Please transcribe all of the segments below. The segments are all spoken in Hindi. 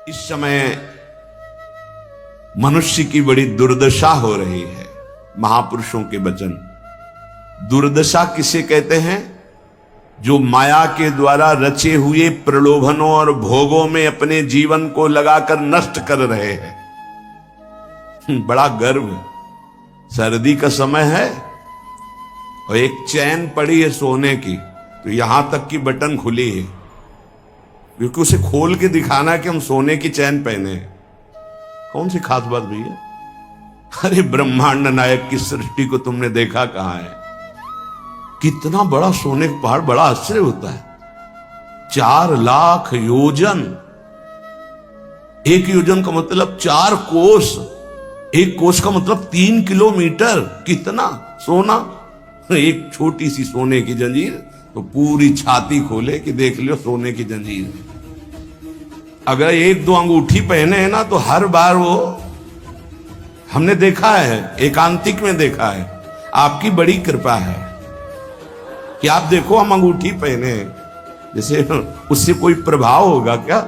इस समय मनुष्य की बड़ी दुर्दशा हो रही है। महापुरुषों के वचन। दुर्दशा किसे कहते हैं? जो माया के द्वारा रचे हुए प्रलोभनों और भोगों में अपने जीवन को लगाकर नष्ट कर रहे हैं। बड़ा गर्व। सर्दी का समय है और एक चैन पड़ी है सोने की, तो यहां तक की बटन खुली है, क्योंकि उसे खोल के दिखाना है कि हम सोने की चैन पहने हैं। कौन सी खास बात भैया? अरे ब्रह्मांड नायक की सृष्टि को तुमने देखा कहां है? कितना बड़ा सोने का पहाड़, बड़ा आश्चर्य होता है। 4 लाख योजन। एक योजन का मतलब 4 कोस। एक कोस का मतलब 3 किलोमीटर। कितना सोना? एक छोटी सी सोने की जंजीर तो पूरी छाती खोले कि देख लियो सोने की जंजीर। अगर 1-2 अंगूठी पहने हैं ना, तो हर बार वो हमने देखा है, एकांतिक में देखा है। आपकी बड़ी कृपा है कि आप देखो हम अंगूठी पहने हैं, जैसे उससे कोई प्रभाव होगा क्या?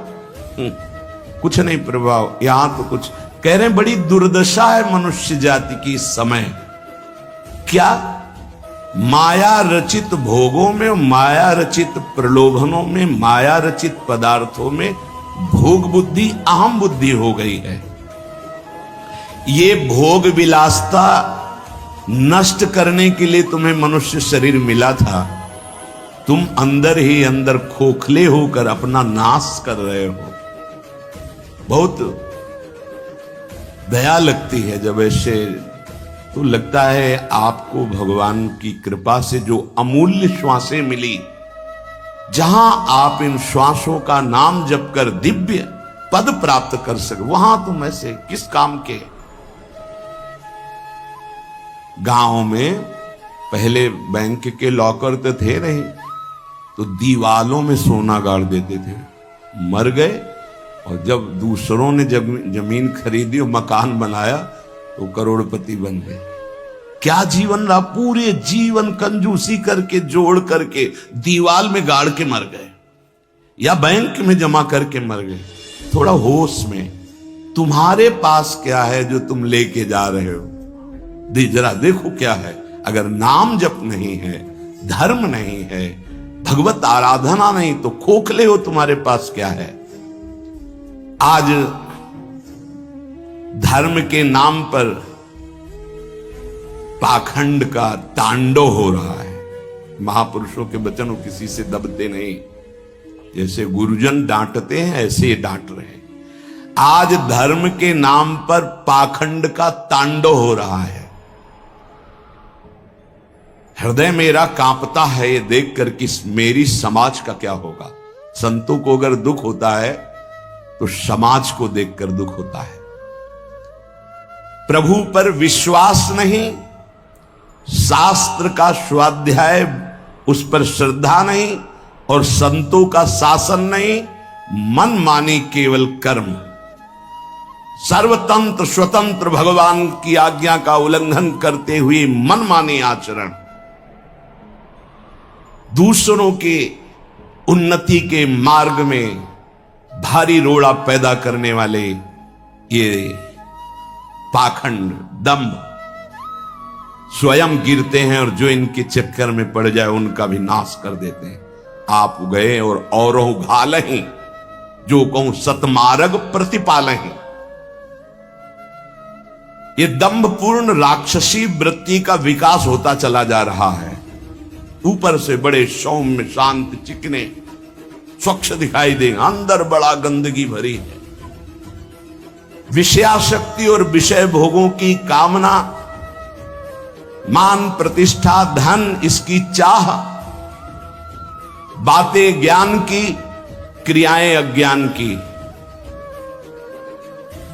कुछ नहीं प्रभाव। यहां तो कुछ कह रहे हैं, बड़ी दुर्दशा है मनुष्य जाति की इस समय। क्या? माया रचित भोगों में, माया रचित प्रलोभनों में, माया रचित पदार्थों में भोग बुद्धि, अहम बुद्धि हो गई है। ये भोग विलासता नष्ट करने के लिए तुम्हें मनुष्य शरीर मिला था। तुम अंदर ही अंदर खोखले होकर अपना नाश कर रहे हो। बहुत दया लगती है जब ऐसे, तो लगता है आपको भगवान की कृपा से जो अमूल्य श्वासें मिली, जहां आप इन श्वासों का नाम जप कर दिव्य पद प्राप्त कर सके, वहां तुम ऐसे किस काम के? गांव में पहले बैंक के लॉकर तो थे नहीं, तो दीवालों में सोना गाड़ देते थे। मर गए और जब दूसरों ने जमीन खरीदी और मकान बनाया तो करोड़पति बन गए। क्या जीवन रहा? पूरे जीवन कंजूसी करके जोड़ करके दीवाल में गाड़ के मर गए, या बैंक में जमा करके मर गए। थोड़ा होश में। तुम्हारे पास क्या है जो तुम लेके जा रहे हो? जरा देखो क्या है। अगर नाम जप नहीं है, धर्म नहीं है, भगवत आराधना नहीं, तो खोखले हो। तुम्हारे पास क्या है? आज धर्म के नाम पर पाखंड का तांडव हो रहा है। महापुरुषों के वचन वो किसी से दबते नहीं। जैसे गुरुजन डांटते हैं, ऐसे ये डांट रहे हैं। आज धर्म के नाम पर पाखंड का तांडव हो रहा है। हृदय मेरा कांपता है ये देखकर कि मेरी समाज का क्या होगा। संतों को अगर दुख होता है तो समाज को देखकर दुख होता है। प्रभु पर विश्वास नहीं, शास्त्र का स्वाध्याय उस पर श्रद्धा नहीं, और संतों का शासन नहीं, मनमानी केवल कर्म। सर्वतंत्र स्वतंत्र भगवान की आज्ञा का उल्लंघन करते हुए मनमानी आचरण, दूसरों के उन्नति के मार्ग में भारी रोड़ा पैदा करने वाले ये पाखंड, दंभ, स्वयं गिरते हैं और जो इनके चक्कर में पड़ जाए उनका भी नाश कर देते हैं। आप गए और औरों घालहीं, जो कहूं सतमार्ग प्रतिपालहीं। ये दंभपूर्ण राक्षसी वृत्ति का विकास होता चला जा रहा है। ऊपर से बड़े सौम्य, शांत, चिकने, स्वच्छ दिखाई देंगे, अंदर बड़ा गंदगी भरी है। विषयाशक्ति और विषय भोगों की कामना, मान प्रतिष्ठा धन, इसकी चाह, बातें ज्ञान की, क्रियाएं अज्ञान की,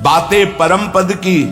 बातें परम पद की,